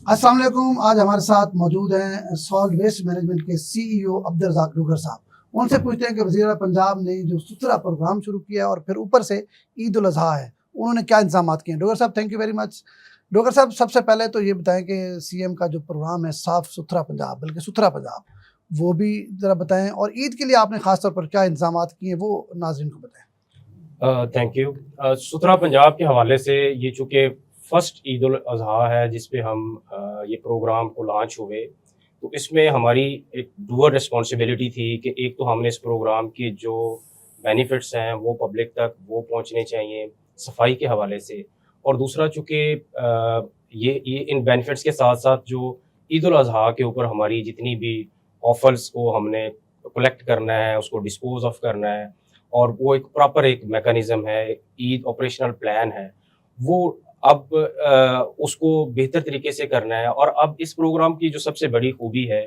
अस्सलाम वालेकुम। आज हमारे साथ मौजूद हैं सॉल्ट वेस्ट मैनेजमेंट के सीईओ अब्दुल रज़ाक डोगर साहब। उनसे पूछते हैं कि वज़ीर आला पंजाब ने जो सुथरा प्रोग्राम शुरू किया और फिर ऊपर से ईद उल अज़हा है, उन्होंने क्या इंतजाम किए हैं। डोगर साहब, thank you very much. Dogar साहब, सबसे पहले तो ये बताएं कि सीएम का जो प्रोग्राम है साफ़ सुथरा पंजाब, बल्कि सुथरा पंजाब, वो भी ज़रा बताएं, और ईद के लिए आपने ख़ास तौर पर क्या इंतजाम किए हैं वो नाज़रीन को बताएं। Thank you. सुथरा पंजाब के हवाले से ये चूँकि फ़र्स्ट ईद उल अज़हा है जिस पे हम ये प्रोग्राम को लॉन्च हुए, तो इसमें हमारी एक डुअल रिस्पॉन्सिबिलिटी थी कि एक तो हमने इस प्रोग्राम के जो बेनिफिट्स हैं वो पब्लिक तक वो पहुंचने चाहिए सफाई के हवाले से, और दूसरा चूँकि ये इन बेनिफिट्स के साथ साथ जो ईद उल अज़हा के ऊपर हमारी जितनी भी ऑफर्स को हमने कलेक्ट करना है, उसको डिस्पोज ऑफ करना है, और वो एक प्रॉपर एक मैकेनिज्म है, ईद ऑपरेशनल प्लान है, वो अब उसको बेहतर तरीके से करना है। और अब इस प्रोग्राम की जो सबसे बड़ी खूबी है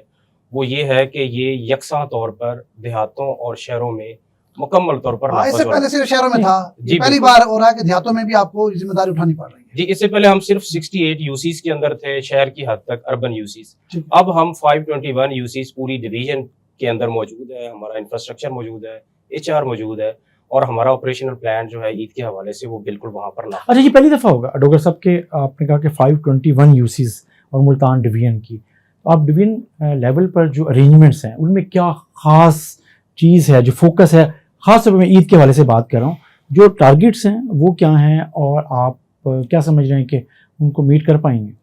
वो ये है कि ये यकसा तौर पर देहातों और शहरों में मुकम्मल तौर पर इससे पहले सिर्फ शहरों में था, जी पहली बार हो रहा है कि देहातों में भी आपको जिम्मेदारी उठानी पड़ रही है। जी, इससे पहले हम सिर्फ 68 यूसीज के अंदर थे, शहर की हद तक अर्बन यूसीज। अब हम 521 यूसीज पूरी डिवीजन के अंदर मौजूद है, हमारा इंफ्रास्ट्रक्चर मौजूद है, एचआर मौजूद है, और हमारा ऑपरेशनल प्लान जो है ईद के हवाले से वो बिल्कुल वहाँ पर ना। अच्छा, ये पहली दफ़ा होगा डॉक्टर साहब के आपने कहा कि 521 यूसीज और मुल्तान डिवीजन की, तो आप डिवीजन लेवल पर जो अरेंजमेंट्स हैं उनमें क्या ख़ास चीज़ है, जो फोकस है, ख़ास तौर पर मैं ईद के हवाले से बात कर रहा हूँ, जो टारगेट्स हैं वो क्या हैं और आप क्या समझ रहे हैं कि उनको मीट कर पाएंगे?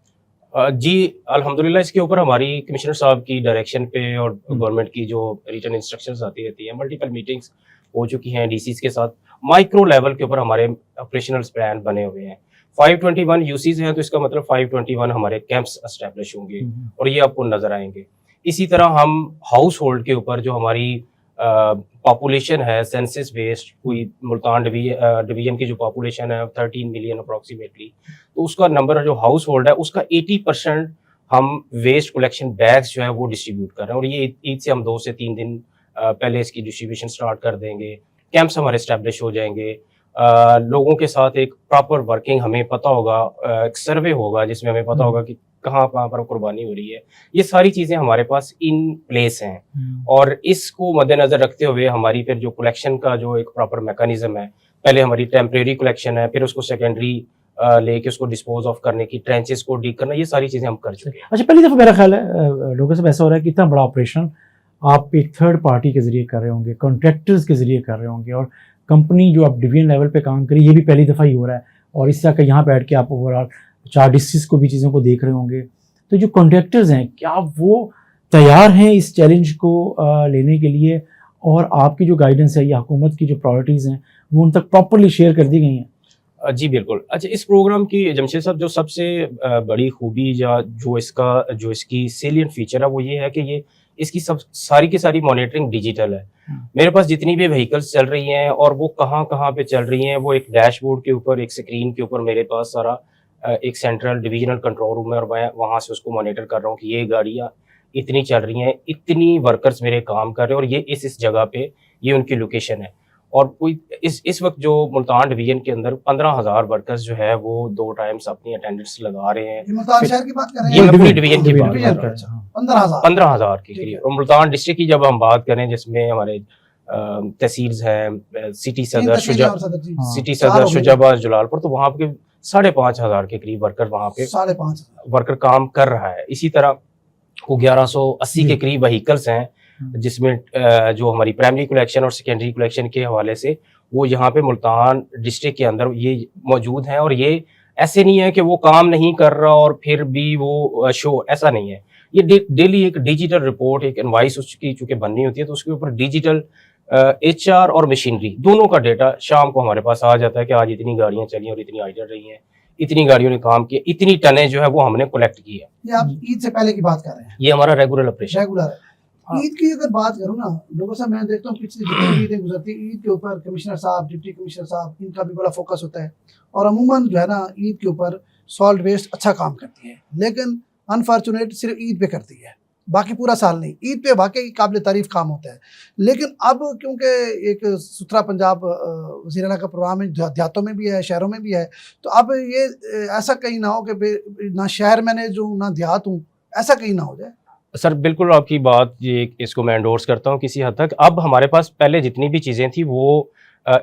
जी अल्हम्दुलिल्लाह, इसके ऊपर हमारी कमिश्नर साहब की डायरेक्शन पे और गवर्नमेंट की जो रिटन इंस्ट्रक्शंस आती रहती हैं, मल्टीपल मीटिंग्स हो चुकी हैं डीसीज के साथ। माइक्रो लेवल के ऊपर हमारे ऑपरेशनल प्लान बने हुए हैं। 521 यूसीज हैं तो इसका मतलब 521 हमारे कैंप्स एस्टेब्लिश होंगे और ये आपको नजर आएंगे। इसी तरह हम हाउस होल्ड के ऊपर जो हमारी पॉपुलेशन है सेंसस बेस्ड, कोई मुल्तान डिवीजन की जो पॉपुलेशन है 13 मिलियन अप्रॉक्सीमेटली, तो उसका नंबर जो हाउस होल्ड है उसका 80% हम वेस्ट कलेक्शन बैग्स जो है वो डिस्ट्रीब्यूट कर रहे हैं, और ये ईद से हम 2 से 3 दिन पहले इसकी डिस्ट्रीब्यूशन स्टार्ट कर देंगे। कैंप्स हमारे एस्टेब्लिश हो जाएंगे, लोगों के साथ एक प्रॉपर वर्किंग, हमें पता होगा, एक सर्वे होगा जिसमें हमें पता होगा कि कहाँ कहाँ पर कुर्बानी हो रही है। ये सारी चीज़ें हमारे पास इन प्लेस हैं, और इसको मद्देनज़र रखते हुए हमारी फिर जो कलेक्शन का जो एक प्रॉपर मैकेनिज्म है, पहले हमारी टेम्परेरी कलेक्शन है, फिर उसको सेकेंडरी लेके उसको डिस्पोज ऑफ करने की, ट्रेंचेस को डीक करना, ये सारी चीज़ें हम कर चुके हैं। अच्छा, पहली दफ़ा मेरा ख्याल है डॉक्टर साहब ऐसा हो रहा है कि इतना बड़ा ऑपरेशन आप एक थर्ड पार्टी के ज़रिए कर रहे होंगे, कॉन्ट्रैक्टर्स के ज़रिए कर रहे होंगे, और कंपनी जो आप डिवीजन लेवल पे काम करी ये भी पहली दफ़ा ही हो रहा है, और इस तरह का यहाँ बैठ के आप ओवरऑल 4 डिस्ट्रिक्ट्स को भी चीज़ों को देख रहे होंगे। तो जो कॉन्ट्रैक्टर्स हैं, क्या वो तैयार हैं इस चैलेंज को लेने के लिए, और आपकी जो गाइडेंस है या हुकूमत की जो प्रायोरिटीज़ हैं वो उन तक प्रॉपरली शेयर कर दी गई हैं? जी बिल्कुल। अच्छा, इस प्रोग्राम की जमशेद साहब जो सबसे बड़ी खूबी या जो इसकी सेलिएंट फीचर है वो ये है कि ये इसकी सब सारी की सारी मॉनिटरिंग डिजिटल है। मेरे पास जितनी भी व्हीकल्स चल रही हैं और वो कहाँ कहाँ पे चल रही हैं, वो एक डैशबोर्ड के ऊपर, एक स्क्रीन के ऊपर मेरे पास सारा एक सेंट्रल डिविजनल कंट्रोल रूम है, और मैं वहाँ से उसको मॉनिटर कर रहा हूँ कि ये गाड़ियाँ इतनी चल रही हैं, इतनी वर्कर्स मेरे काम कर रहे हैं, और ये इस जगह पे ये उनकी लोकेशन है। और कोई इस वक्त जो मुल्तान डिवीजन के अंदर 15,000 वर्कर्स जो है वो 2 टाइम्स अपनी अटेंडेंस लगा रहे हैं। मुल्तान शहर की बात कर रहे हैं, ये मैं पूरी डिवीजन की बात कर रहा हूँ। 15,000 के करीब। और मुल्तान डिस्ट्रिक्ट की जब हम बात करें, जिसमें हमारे तहसील्स हैं, सिटी सदर शुजाबाद, जलालपुर, तो वहाँ पे 5,500 के करीब वर्कर वहाँ पे 5,500 वर्कर काम कर रहा है। इसी तरह वो 1180 के करीब व्हीकल्स हैं, जिसमें जो हमारी प्राइमरी कलेक्शन और सेकेंडरी कलेक्शन के हवाले से वो यहाँ पे मुल्तान डिस्ट्रिक्ट के अंदर ये मौजूद हैं। और ये ऐसे नहीं है कि वो काम नहीं कर रहा और फिर भी वो शो, ऐसा नहीं है। ये डेली एक डिजिटल रिपोर्ट, एक इनवाइस उसकी चूंकि बननी होती है, तो उसके ऊपर डिजिटल एचआर और मशीनरी दोनों का डेटा शाम को हमारे पास आ जाता है कि आज इतनी गाड़ियां चली और इतनी आइडल रही हैं, इतनी गाड़ियों ने काम किया, इतनी टने जो है वो हमने कलेक्ट की है। ये आप ईद से पहले की बात कर रहे हैं? ये हमारा रेगुलर ऑपरेशन रेगुलर है। ईद की अगर बात करूँ ना डॉक्टर साहब, मैं देखता हूँ पिछली जितनी ईदें गुजरती है, ईद के ऊपर कमिश्नर साहब, डिप्टी कमिश्नर साहब, इनका भी बड़ा फोकस होता है, और अमूमन जो है ना ईद के ऊपर सॉल्ट वेस्ट अच्छा काम करती है, लेकिन अनफॉर्चुनेट सिर्फ ईद पे करती है। बाकी पूरा साल नहीं। ईद पे वाकई काबिल तारीफ काम होता है। लेकिन अब क्योंकि एक सुथरा पंजाब वज़ीर आला का प्रोग्राम है, देहातों में भी है, शहरों में भी है, तो अब ये ऐसा कहीं ना हो कि ना शहर मैनेज हूँ ना देहात हूँ, ऐसा कहीं ना हो जाए। सर बिल्कुल आपकी बात, ये इसको मैं एंडोर्स करता हूँ किसी हद तक। अब हमारे पास पहले जितनी भी चीज़ें थी वो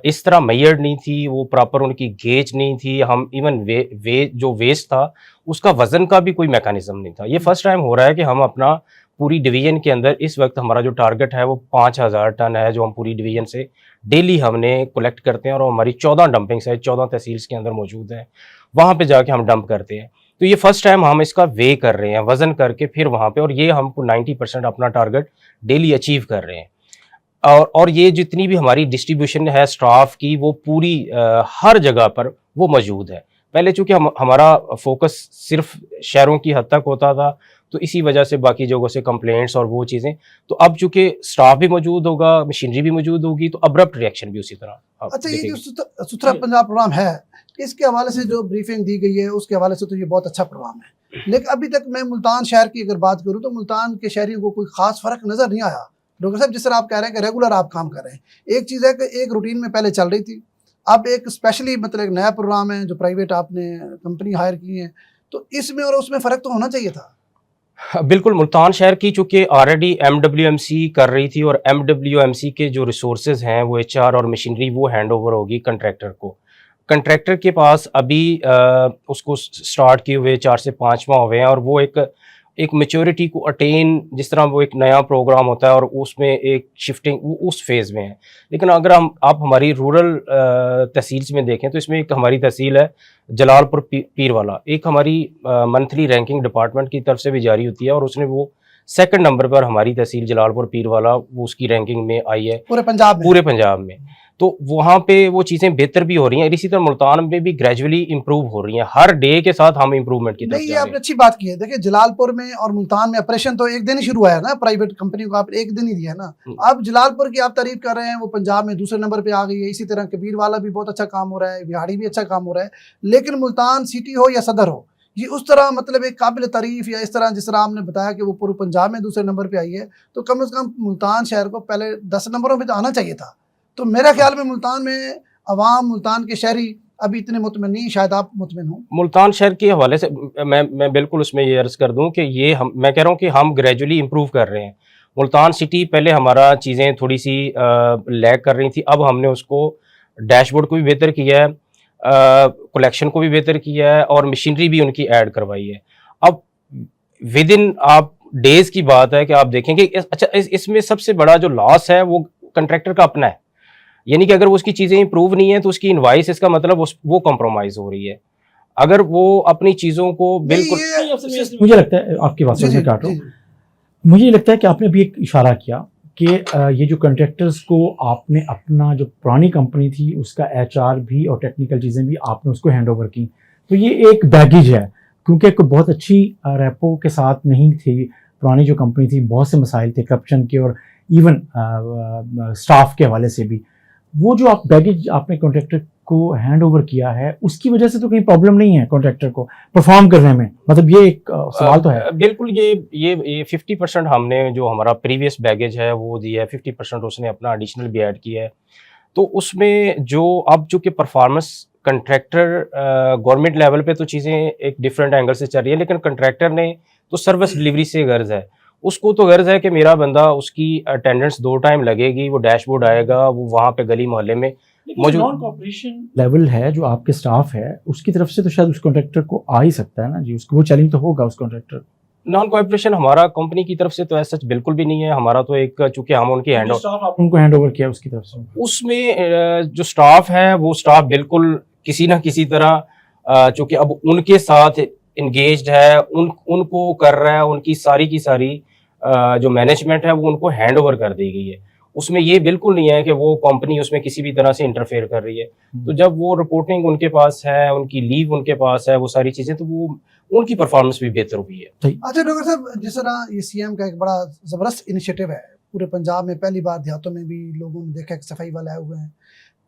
इस तरह मेजर्ड नहीं थी, वो प्रॉपर उनकी गेज नहीं थी। हम इवन जो वेस्ट था उसका वज़न का भी कोई मैकेनिज्म नहीं था। ये फर्स्ट टाइम हो रहा है कि हम अपना पूरी डिवीज़न के अंदर इस वक्त हमारा जो टारगेट है वो 5000 टन है, जो हम पूरी डिवीज़न से डेली हमने कलेक्ट करते हैं, और हमारी 14 डंपिंग साइट 14 तहसील्स के अंदर मौजूद है, वहाँ पे जाके हम डंप करते हैं। तो ये फर्स्ट टाइम हम इसका वे कर रहे हैं, वज़न करके फिर वहाँ पे, और ये हमको 90% अपना टारगेट डेली अचीव कर रहे हैं। और ये जितनी भी हमारी डिस्ट्रीब्यूशन है स्टाफ की, वो पूरी हर जगह पर वो मौजूद है। पहले चूँकि हमारा फोकस सिर्फ शहरों की हद तक होता था, तो इसी वजह से बाकी जगहों से कंप्लेंट्स और वो चीज़ें, तो अब चूँकि स्टाफ भी मौजूद होगा, मशीनरी भी मौजूद होगी, तो अब्रप्ट रिएक्शन भी उसी तरह आप अच्छा, ये जो देखेंगे। सुथरा पंजाब प्रोग्राम है, इसके हवाले से जो ब्रीफिंग दी गई है उसके हवाले से तो ये बहुत अच्छा प्रोग्राम है। लेकिन अभी तक मैं मुल्तान शहर की अगर बात करूँ तो मुल्तान के शहरियों को कोई खास फर्क नजर नहीं आया। डॉक्टर साहब, जिस तरह आप कह रहे हैं कि रेगुलर आप काम कर रहे हैं, एक चीज़ है कि एक रूटीन में पहले चल रही थी, अब एक स्पेशली मतलब एक नया प्रोग्राम है जो प्राइवेट आपने कंपनी हायर की है, तो इसमें और उसमें फ़र्क तो होना चाहिए था। बिल्कुल, मुल्तान शहर की चूँकि ऑलरेडी एमडब्ल्यूएमसी कर रही थी, और एमडब्ल्यूएमसी के जो रिसोर्सेज हैं वो एचआर और मशीनरी वो हैंड ओवर होगी कंट्रैक्टर को। कंट्रैक्टर के पास अभी उसको स्टार्ट किए हुए 4 से 5 माह हुए हैं, और वो एक मैच्योरिटी को अटेन, जिस तरह वो एक नया प्रोग्राम होता है और उसमें एक शिफ्टिंग वो उस फेज़ में है। लेकिन अगर आप हमारी रूरल तहसील्स में देखें तो इसमें एक हमारी तहसील है जलालपुर पीरवाला, एक हमारी मंथली रैंकिंग डिपार्टमेंट की तरफ से भी जारी होती है, और उसने वो सेकंड नंबर पर हमारी तहसील जलालपुर पीरवाला वो उसकी रैंकिंग में आई है पूरे पंजाब में। तो वहाँ पे वो चीज़ें बेहतर भी हो रही हैं, इसी तरह मुल्तान में भी ग्रेजुअली इंप्रूव हो रही हैं। हर डे के साथ हम इंप्रूवमेंट की तरफ नहीं, जा ये रहे आपने हैं। अच्छी बात की है। देखिए, जलालपुर में और मुल्तान में ऑपरेशन तो एक दिन ही शुरू हुआ है ना, प्राइवेट कंपनी को आप एक दिन ही दिया ना। अब जलालपुर की आप तारीफ कर रहे हैं, वो पंजाब में दूसरे नंबर पे आ गई है। इसी तरह कबीर वाला भी बहुत अच्छा काम हो रहा है, बिहाड़ी भी अच्छा काम हो रहा है। लेकिन मुल्तान सिटी हो या सदर हो, ये उस तरह मतलब एक काबिल तारीफ, या इस तरह जिस तरह आपने बताया कि वो पूरे पंजाब में दूसरे नंबर पे आई है, तो कम से कम मुल्तान शहर को पहले 10 नंबरों पे तो आना चाहिए था। तो मेरा ख्याल में मुल्तान में अवाम, मुल्तान के शहरी अभी इतने मुतमिन नहीं, शायद आप मुतमिन हो। मुल्तान शहर के हवाले से मैं बिल्कुल उसमें ये अर्ज़ कर दूं कि ये मैं कह रहा हूँ कि हम ग्रेजुअली इंप्रूव कर रहे हैं। मुल्तान सिटी पहले हमारा चीज़ें थोड़ी सी लैग कर रही थी, अब हमने उसको डैशबोर्ड को भी बेहतर किया है, कलेक्शन को भी बेहतर किया है, और मशीनरी भी उनकी ऐड करवाई है। अब विद इन आप डेज की बात है कि आप देखेंगे अच्छा इसमें सबसे बड़ा जो लॉस है वो कंट्रैक्टर का अपना है, यानी कि अगर वो उसकी चीज़ें इंप्रूव नहीं है तो उसकी इनवाइस, इसका मतलब वो कॉम्प्रोमाइज़ हो रही है। अगर वो अपनी चीज़ों को बिल्कुल, मुझे लगता है आपकी बात से काट रहा हूँ, मुझे लगता है कि आपने भी एक इशारा किया कि ये जो कंट्रैक्टर्स को आपने अपना जो पुरानी कंपनी थी उसका एचआर भी और टेक्निकल चीज़ें भी आपने उसको हैंड ओवर की, तो ये एक बैगेज है, क्योंकि एक बहुत अच्छी रेपो के साथ नहीं थी पुरानी जो कंपनी थी, बहुत से मसाइल थे करप्शन के और इवन स्टाफ के हवाले से भी। वो जो आप बैगेज आपने कॉन्ट्रैक्टर को हैंड ओवर किया है, उसकी वजह से तो कहीं प्रॉब्लम नहीं है कॉन्ट्रैक्टर को परफॉर्म करने में, मतलब ये एक सवाल तो है। बिल्कुल, ये 50% हमने जो हमारा प्रीवियस बैगेज है वो दिया है, 50% उसने अपना एडिशनल भी ऐड किया है। तो उसमें जो अब चूँकि परफॉर्मेंस कंट्रैक्टर गवर्नमेंट लेवल पे तो चीज़ें एक डिफरेंट एंगल से चल रही है, लेकिन कंट्रैक्टर ने तो सर्विस डिलीवरी से गर्ज है, उसको तो गर्ज है कि मेरा बंदा, उसकी अटेंडेंस 2 टाइम लगेगी, वो डैशबोर्ड आएगा, वो वहाँ पे गली मोहल्ले में मौजूद। नॉन कॉर्पोरेशन लेवल है जो आपके स्टाफ है उसकी तरफ से तो शायद उस कॉन्ट्रैक्टर को आ ही सकता है ना जी, उसको वो चैलेंज तो होगा उस कॉन्ट्रैक्टर। नॉन कॉर्पोरेशन हमारा कंपनी की तरफ से तो ऐसा बिल्कुल भी नहीं है, हमारा तो एक चूंकि हम उनकी हैंड उनको हैंड ओवर किया उसकी तरफ से, उसमें जो स्टाफ है वो स्टाफ बिल्कुल किसी ना किसी तरह चूंकि अब उनके साथ इंगेज्ड है, उनको कर रहा है, उनकी सारी की सारी जो मैनेजमेंट है वो उनको हैंड ओवर कर दी गई है। उसमें ये बिल्कुल नहीं है कि वो कंपनी उसमें किसी भी तरह से इंटरफेयर कर रही है। तो जब वो रिपोर्टिंग उनके पास है, उनकी लीव उनके पास है, वो सारी चीज़ें, तो वो उनकी परफॉर्मेंस भी बेहतर हुई है। अच्छा डॉक्टर साहब, जिस तरह ये सीएम का एक बड़ा ज़बरदस्त इनिशिएटिव है, पूरे पंजाब में पहली बार देहातों में भी लोगों ने देखा कि सफाई वाले आए हुए हैं,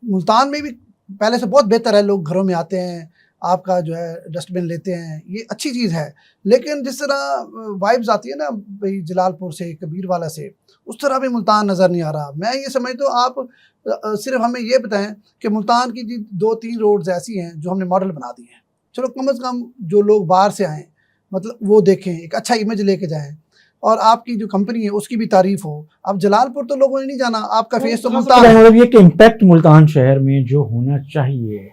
मुल्तान में भी पहले से बहुत बेहतर है, लोग घरों में आते हैं, आपका जो है डस्टबिन लेते हैं, ये अच्छी चीज़ है। लेकिन जिस तरह वाइब्स आती है ना भाई जलालपुर से, कबीरवाला से, उस तरह भी मुल्तान नज़र नहीं आ रहा। मैं ये समझता हूँ आप सिर्फ हमें ये बताएं कि मुल्तान की जी 2-3 रोड्स ऐसी हैं जो हमने मॉडल बना दी हैं, चलो कम से कम जो लोग बाहर से आएँ मतलब वो देखें, एक अच्छा इमेज लेके जाएं, और आपकी जो कंपनी है उसकी भी तारीफ हो। अब जलालपुर तो लोगों ने नहीं जाना, आपका फेस तो मुल्तान है। मतलब ये कि इम्पैक्ट मुल्तान शहर में जो होना चाहिए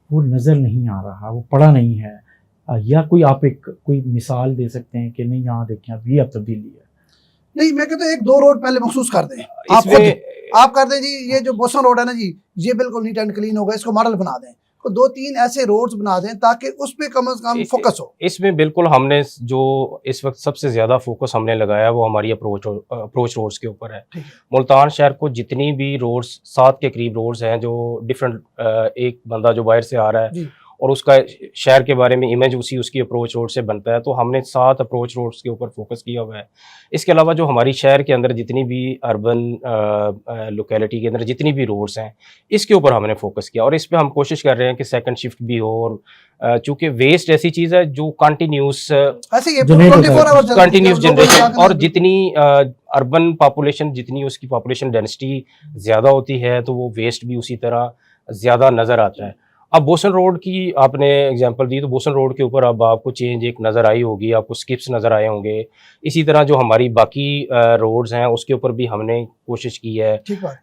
वो नज़र नहीं आ रहा, वो पड़ा नहीं है, या कोई आप एक कोई मिसाल दे सकते हैं कि नहीं यहाँ देखें अब ये अब तब्दीली है? नहीं, मैं कहता हूँ 1-2 रोड पहले मखसूस कर दें, आप खुद इसमें आप कर दें जी। ये जो बोसन रोड है ना जी, ये बिल्कुल नीट एंड क्लीन होगा, इसको मॉडल बना दें। तो 2-3 ऐसे रोड्स बना दें ताकि उस पे कम से कम फोकस हो। इसमें बिल्कुल हमने जो इस वक्त सबसे ज़्यादा फोकस हमने लगाया वो हमारी अप्रोच रोड्स के ऊपर है। मुल्तान शहर को जितनी भी रोड्स 7 के करीब रोड्स हैं जो डिफरेंट, एक बंदा जो बाहर से आ रहा है और उसका शहर के बारे में इमेज उसकी अप्रोच रोड से बनता है, तो हमने 7 अप्रोच रोड्स के ऊपर फोकस किया हुआ है। इसके अलावा जो हमारी शहर के अंदर जितनी भी अर्बन लोकेलिटी के अंदर जितनी भी रोड्स हैं इसके ऊपर हमने फोकस किया, और इस पे हम कोशिश कर रहे हैं कि सेकंड शिफ्ट भी हो। और चूँकि वेस्ट ऐसी चीज़ है जो कंटिन्यूस जनरेशन, और जितनी अर्बन पॉपुलेशन जितनी उसकी पॉपुलेशन डेंसिटी ज़्यादा होती है तो वो वेस्ट भी उसी तरह ज़्यादा नज़र आता है। अब बोसन रोड की आपने एग्जांपल दी, तो बोसन रोड के ऊपर अब आपको चेंज एक नज़र आई होगी, आपको स्किप्स नज़र आए होंगे। इसी तरह जो हमारी बाकी रोड्स हैं उसके ऊपर भी हमने कोशिश की है। ठीक बात।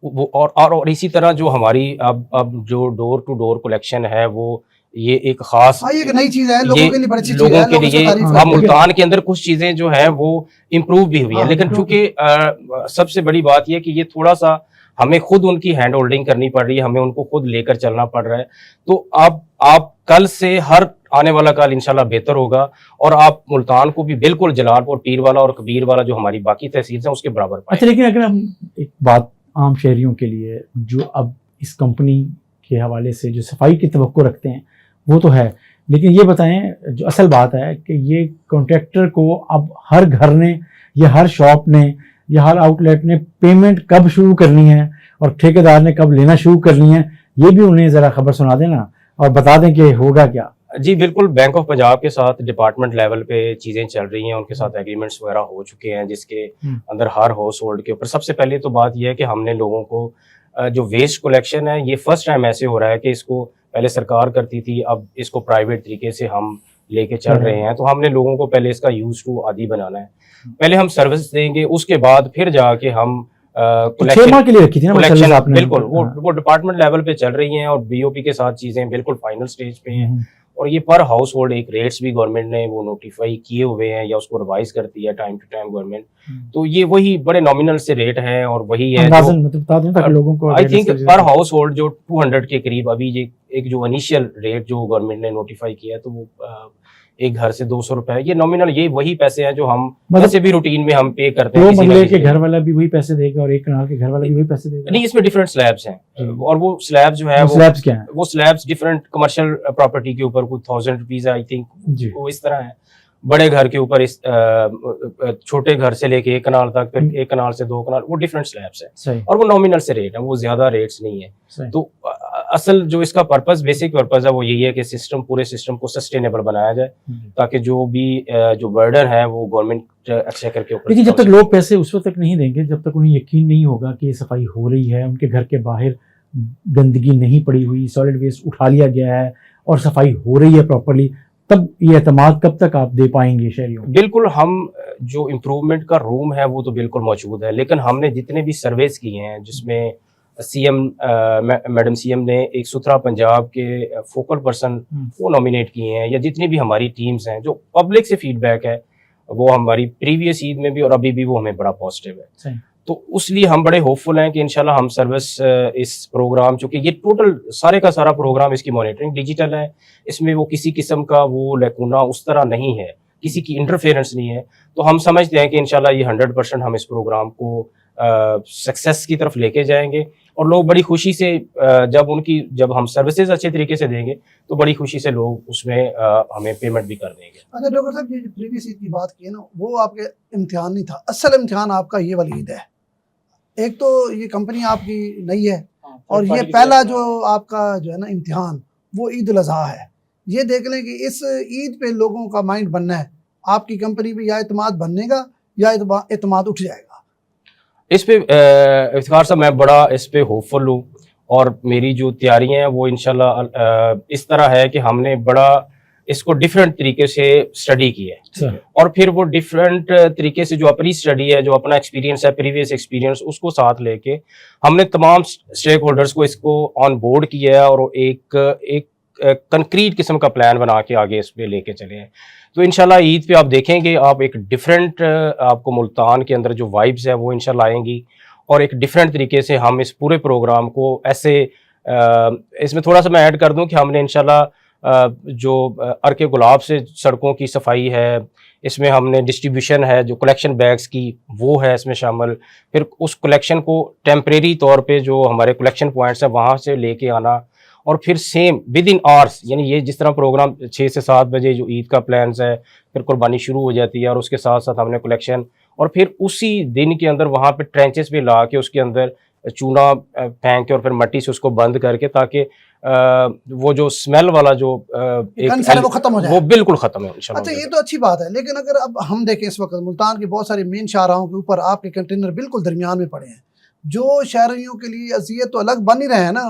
वो और इसी तरह जो हमारी अब जो डोर टू डोर कलेक्शन है वो ये एक खास एक नई चीज़ है, लोगों के लिए बड़ी अच्छी चीज़ है, लोगों के लिए। अब मुल्तान के अंदर कुछ चीज़ें जो है वो इम्प्रूव भी हुई है, लेकिन चूँकि सबसे बड़ी बात यह कि ये थोड़ा सा हमें खुद उनकी हैंड होल्डिंग करनी पड़ रही है, हमें उनको खुद लेकर चलना पड़ रहा है। तो अब आप कल से हर आने वाला कल इंशाल्लाह बेहतर होगा, और आप मुल्तान को भी बिल्कुल जलालपुर, पीरवाला और कबीरवाला जो हमारी बाकी तहसील हैं उसके बराबर पाएंगे। अच्छा, लेकिन अगर हम एक बात आम शहरियों के लिए जो अब इस कंपनी के हवाले से जो सफाई की तवक्को रखते हैं वो तो है, लेकिन ये बताएं जो असल बात है कि ये कॉन्ट्रैक्टर को अब हर घर ने या हर शॉप ने या हर आउटलेट ने पेमेंट कब शुरू करनी है और ठेकेदार ने कब लेना शुरू करनी है, ये भी उन्हें ज़रा खबर सुना देना और बता दें कि होगा क्या। जी बिल्कुल, बैंक ऑफ पंजाब के साथ डिपार्टमेंट लेवल पे चीज़ें चल रही हैं, उनके साथ एग्रीमेंट्स वगैरह हो चुके हैं जिसके अंदर हर हाउस होल्ड के ऊपर सबसे पहले तो बात यह है कि हमने लोगों को जो वेस्ट कलेक्शन है ये फर्स्ट टाइम ऐसे हो रहा है कि इसको पहले सरकार करती थी, अब इसको प्राइवेट तरीके से हम लेके चल रहे हैं। तो हमने लोगों को पहले इसका यूज टू आदी बनाना है, पहले हम सर्विस देंगे, उसके बाद फिर जाके हम कलेक्शन के लिए रखी थी ना कलेक्शन आपने, बिल्कुल वो डिपार्टमेंट लेवल पे चल रही हैं और बीओपी के साथ चीजें बिल्कुल फाइनल स्टेज पे हैं। और ये पर हाउस होल्ड एक रेट्स भी गवर्नमेंट ने वो नोटिफाई किए हुए हैं या उसको रिवाइज करती है टाइम टू टाइम गवर्नमेंट, तो ये वही बड़े नॉमिनल से रेट हैं और वही है लोगों को। आई थिंक पर हाउस होल्ड जो 200 के करीब अभी ये एक जो इनिशियल रेट जो गवर्नमेंट ने नोटिफाई किया है तो वो एक घर से 200 रुपए, ये नॉमिनल ये वही पैसे हैं जो हम वैसे भी रूटीन में हम पे करते हैं। दो बंगले के घर वाला भी वही पैसे देगा और एक कनाल के घर वाला भी वही पैसे देगा? नहीं, इसमें डिफरेंट स्लैब्स हैं और वो स्लैब्स जो है स्लैब्स क्या है? वो स्लैब्स डिफरेंट कमर्शियल प्रॉपर्टी के ऊपर कुछ 1000 रुपीज आई थिंक वो इस तरह है। बड़े घर के ऊपर इस छोटे घर से लेके 1 कनाल तक, फिर 1 कनाल से 2 कनाल, वो डिफरेंट स्लैब्स है और वो नॉमिनल से रेट है, वो ज्यादा रेट्स नहीं है। तो असल जो इसका पर्पस, बेसिक पर्पस है वो यही है कि सिस्टम, पूरे सिस्टम को सस्टेनेबल बनाया जाए ताकि जो भी जो बर्डन है वो गवर्नमेंट एक्सचेकर के ऊपर। लेकिन जब तक लोग पैसे उस वक्त तक नहीं देंगे जब तक उन्हें यकीन नहीं होगा कि सफाई हो रही है, उनके घर के बाहर गंदगी नहीं पड़ी हुई, सॉलिड वेस्ट उठा लिया गया है और सफाई हो रही है प्रॉपर्ली, तब ये एतमाद कब तक आप दे पाएंगे शहरियों? बिल्कुल, हम जो इम्प्रूवमेंट का रूम है वो तो बिल्कुल मौजूद है, लेकिन हमने जितने भी सर्वेस किए हैं जिसमें सीएम मैडम सीएम ने एक सुथरा पंजाब के फोकल पर्सन वो नॉमिनेट किए हैं, या जितनी भी हमारी टीम्स हैं, जो पब्लिक से फीडबैक है वो हमारी प्रीवियस ईद में भी और अभी भी वो हमें बड़ा पॉजिटिव है। तो उसलिए हम बड़े होपफुल हैं कि इंशाल्लाह हम सर्विस इस प्रोग्राम, चूँकि ये टोटल सारे का सारा प्रोग्राम इसकी मॉनिटरिंग डिजिटल है, इसमें वो किसी किस्म का वो लैकुना उस तरह नहीं है, किसी की इंटरफेरेंस नहीं है, तो हम समझते हैं कि इंशाल्लाह ये 100% हम इस प्रोग्राम को सक्सेस की तरफ लेके जाएंगे और लोग बड़ी खुशी से जब हम सर्विसेज अच्छे तरीके से देंगे तो बड़ी खुशी से लोग उसमें हमें पेमेंट भी कर देंगे। अच्छा डॉक्टर साहब, ये जो प्रीवियस ईद की बात की है ना, वो आपके इम्तिहान नहीं था, असल इम्तिहान आपका ये वाली ईद है। एक तो ये कंपनी आपकी नई है और ये पहला जो आपका जो है ना इम्तिहान वो ईद उल अज़हा है। ये देख लें कि इस ईद पे लोगों का माइंड बनना है, आपकी कंपनी पे या एतमाद बननेगा या एतमाद उठ जाएगा। इस पे इफ्तिखार साहब मैं बड़ा इस पे होपफुल हूँ, और मेरी जो तैयारियां हैं वो इंशाल्लाह इस तरह है कि हमने बड़ा इसको डिफरेंट तरीके से स्टडी की है, अच्छा। और फिर वो डिफरेंट तरीके से जो अपनी स्टडी है, जो अपना एक्सपीरियंस है, प्रीवियस एक्सपीरियंस, उसको साथ लेके हमने तमाम स्टेक होल्डर्स को इसको ऑन बोर्ड किया है, और एक कंक्रीट किस्म का प्लान बना के आगे इस पे लेके चले हैं। तो इंशाल्लाह ईद पे आप देखेंगे, आप एक डिफरेंट आपको मुल्तान के अंदर जो वाइब्स है वो इंशाल्लाह आएंगी, और एक डिफरेंट तरीके से हम इस पूरे प्रोग्राम को ऐसे इसमें थोड़ा सा मैं ऐड कर दूं कि हमने इंशाल्लाह जो अर्के गुलाब से सड़कों की सफाई है, इसमें हमने डिस्ट्रीब्यूशन है जो कलेक्शन बैग्स की वो है इसमें शामिल, फिर उस कलेक्शन को टेम्परेरी तौर पे जो हमारे कलेक्शन पॉइंट्स हैं वहाँ से लेके आना, और फिर सेम विद इन आवर्स, यानी ये जिस तरह प्रोग्राम 6 से 7 बजे जो ईद का प्लान्स है, फिर कुर्बानी शुरू हो जाती है, और उसके साथ साथ हमने कलेक्शन, और फिर उसी दिन के अंदर वहाँ पे ट्रेंचेस भी ला के उसके अंदर चूना फेंक के और फिर मट्टी से उसको बंद करके, ताकि वो जो स्मेल वाला जो कंसर्न है वो खत्म हो जाए, वो बिल्कुल खत्म है इंशाल्लाह। अच्छा, ये तो अच्छी बात है, लेकिन अगर अब हम देखें इस वक्त मुल्तान की बहुत सारी मेन शाहराहों के ऊपर आपके कंटेनर बिल्कुल दरमियान में पड़े हैं, जो शहरियों के लिए अजियत तो अलग बन ही रहे हैं ना,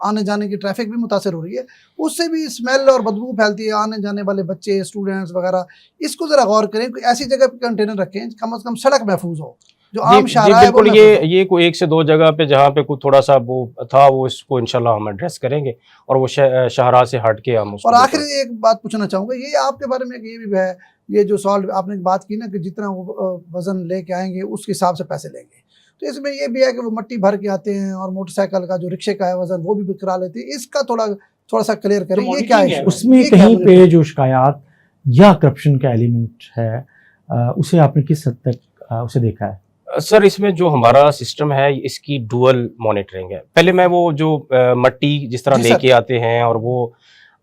आने जाने की ट्रैफिक भी मुतासर हो रही है, उससे भी स्मेल और बदबू फैलती है, आने जाने वाले बच्चे, स्टूडेंट्स वगैरह, इसको ज़रा गौर करें कि ऐसी जगह पे कंटेनर रखें कम से कम सड़क महफूज हो, जो आम शाहरा है बिल्कुल। ये कोई 1 से 2 जगह पे जहाँ पे कोई थोड़ा सा वो था, वो इसको इंशाल्लाह हम एड्रेस करेंगे, और वो शाहरा से हट के हम उसको। और आखिरी एक बात पूछना चाहूँगा, ये आपके बारे में ये भी है, ये जो सॉल्ट आपने बात की ना कि जितना वो वज़न लेके आएंगे उसके हिसाब से पैसे लेंगे, तो इसमें ये भी है कि वो मिट्टी भर के आते हैं, और मोटरसाइकिल का जो रिक्शे का है वज़न वो भी करा लेते हैं, इसका थोड़ा सा क्लियर करें, ये क्या है उसमें कहीं पे जो शिकायत या करप्शन का एलिमेंट है, उसे आपने किस हद तक उसे देखा है? सर, इसमें जो हमारा सिस्टम है इसकी डुअल मॉनिटरिंग है। पहले मैं वो जो मट्टी जिस तरह लेके आते हैं, और वो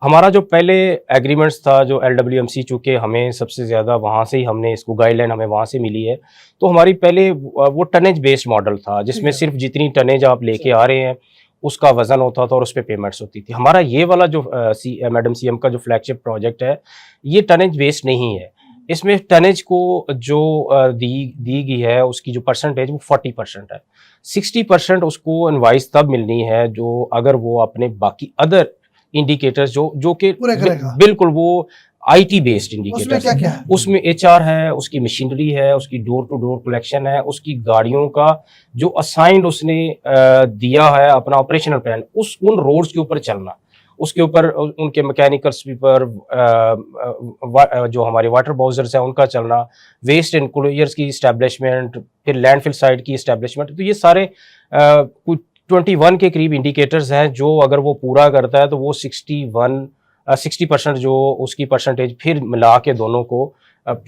हमारा जो पहले एग्रीमेंट्स था जो LWMC, चूँकि हमें सबसे ज़्यादा वहाँ से ही हमने इसको गाइडलाइन हमें वहाँ से मिली है, तो हमारी पहले वो टनेज बेस्ड मॉडल था, जिसमें सिर्फ जितनी टनेज आप लेके आ रहे हैं उसका वज़न होता था और उस पर पेमेंट्स होती थी। हमारा ये वाला जो मैडम CM का जो फ्लैगशिप प्रोजेक्ट है, ये टनेज बेस्ड नहीं है। इसमें टनेज को जो दी गई है उसकी जो परसेंटेज वो 40% है। 60% उसको इनवाइस तब मिलनी है जो अगर वो अपने बाकी अदर इंडिकेटर्स जो कि बिल्कुल वो IT बेस्ड इंडिकेटर्स, उसमें HR है, उसकी मशीनरी है, उसकी डोर टू डोर कलेक्शन है, उसकी गाड़ियों का जो असाइंड उसने दिया है अपना ऑपरेशनल प्लान, उन रोड्स के ऊपर चलना, उसके ऊपर उनके मैकेनिकल स्वीपर, जो हमारे वाटर बाउजर्स हैं उनका चलना, वेस्ट इनक्लोजर्स की इस्टेब्लिशमेंट, फिर लैंडफिल साइट की इस्टेब्लिशमेंट, तो ये सारे कुछ 21 के करीब इंडिकेटर्स हैं, जो अगर वो पूरा करता है तो वो 60% जो उसकी परसेंटेज फिर मिला के दोनों को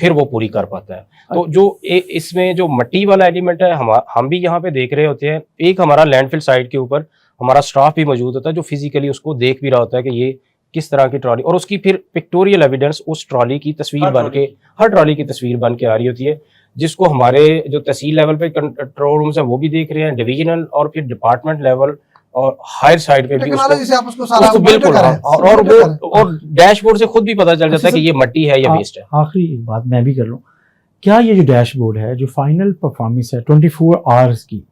फिर वो पूरी कर पाता है। तो जो इसमें जो मट्टी वाला एलिमेंट है, हम भी यहाँ पे देख रहे होते हैं, एक हमारा लैंडफिल साइट के ऊपर हमारा स्टाफ भी मौजूद होता है जो फिजिकली उसको देख भी रहा होता है कि ये किस तरह की ट्रॉली, और उसकी फिर पिक्टोरियल एविडेंस उस ट्रॉली की तस्वीर बन के, हर ट्रॉली की तस्वीर बन के आ रही होती है, जिसको हमारे जो तहसील लेवल पे कंट्रोल रूम्स हैं वो भी देख रहे हैं, डिवीजनल और फिर डिपार्टमेंट लेवल और हायर साइड पे भी उसको बिल्कुल, और डैशबोर्ड से खुद भी पता चल जाता है कि ये मट्टी है या वेस्ट है। आखिरी एक बात मैं भी कर लूँ, क्या ये जो डैशबोर्ड है, जो फाइनल परफॉर्मेंस है 24 आवर्स की,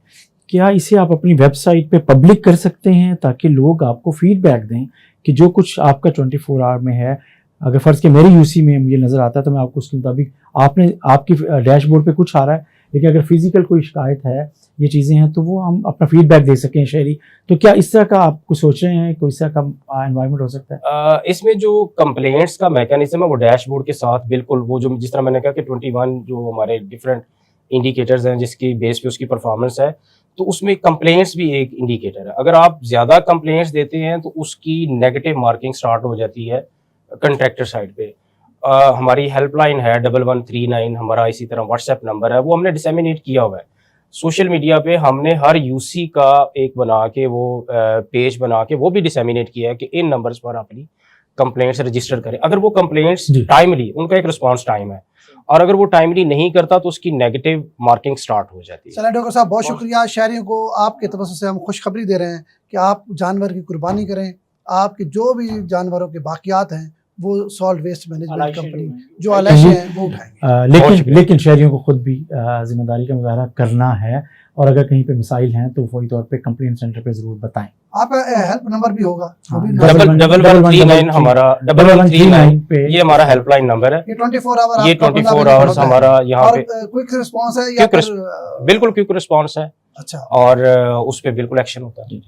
क्या इसे आप अपनी वेबसाइट पे पब्लिक कर सकते हैं ताकि लोग आपको फीडबैक दें कि जो कुछ आपका 24 आवर में है, अगर फ़र्ज़ के मेरी यूसी में मुझे नज़र आता है तो मैं आपको उसके मुताबिक, आपकी डैशबोर्ड पे कुछ आ रहा है, लेकिन अगर फिजिकल कोई शिकायत है, ये चीज़ें हैं, तो वो हम अपना फीडबैक दे सकें शहरी, तो क्या इस तरह का आप कुछ सोच रहे हैं, कोई इस तरह का एनवायरनमेंट हो सकता है? इसमें जो कंप्लेंट्स का मैकेनिज्म है वो डैशबोर्ड के साथ बिल्कुल वो जो जिस तरह मैंने कहा कि 21 जो हमारे डिफरेंट इंडिकेटर्स हैं जिसकी बेस पे उसकी परफॉर्मेंस है, तो उसमें कंप्लेंट्स भी एक इंडिकेटर है। अगर आप ज़्यादा कंप्लेंट्स देते हैं तो उसकी नेगेटिव मार्किंग स्टार्ट हो जाती है कंट्रैक्टर साइड पे। हमारी हेल्पलाइन है 1139, हमारा इसी तरह व्हाट्सएप नंबर है, वो हमने डिसेमिनेट किया हुआ है सोशल मीडिया पे। हमने हर यूसी का एक बना के वो पेज बना के वो भी डिसेमिनेट किया है कि इन नंबर्स पर अपनी कंप्लेंट्स रजिस्टर करें। अगर वो कंप्लेंट्स टाइमली, उनका एक रिस्पांस टाइम है, और अगर वो टाइमली नहीं करता तो उसकी नेगेटिव मार्किंग स्टार्ट हो जाती है। चलिए डॉक्टर साहब, बहुत शुक्रिया। शहरियों को आपके तवज्जो से हम खुशखबरी दे रहे हैं कि आप जानवर की कुर्बानी करें, आपके जो भी जानवरों के बाकियात हैं वो सॉल्ट वेस्ट मैनेजमेंट अलाइश कंपनी जो जो अलाइश है वो उठाएंगे। लेकिन शहरियों को खुद भी जिम्मेदारी का मुजाहरा करना है, और अगर कहीं पे मसाइल हैं तो फौरी तौर पे कंप्लेंट सेंटर पे ज़रूर बताएं। आपका हेल्प नंबर भी होगा, वो भी हाँ, नोट- डबल 139 हमारा 1139 पे ये हमारा हेल्पलाइन नंबर है। ये 24 आवर ये 24 आवर्स हमारा यहाँ और पे क्विक रिस्पांस है या Quick फिर बिल्कुल क्विक रिस्पांस है अच्छा और उस पे बिल्कुल एक्शन होता है।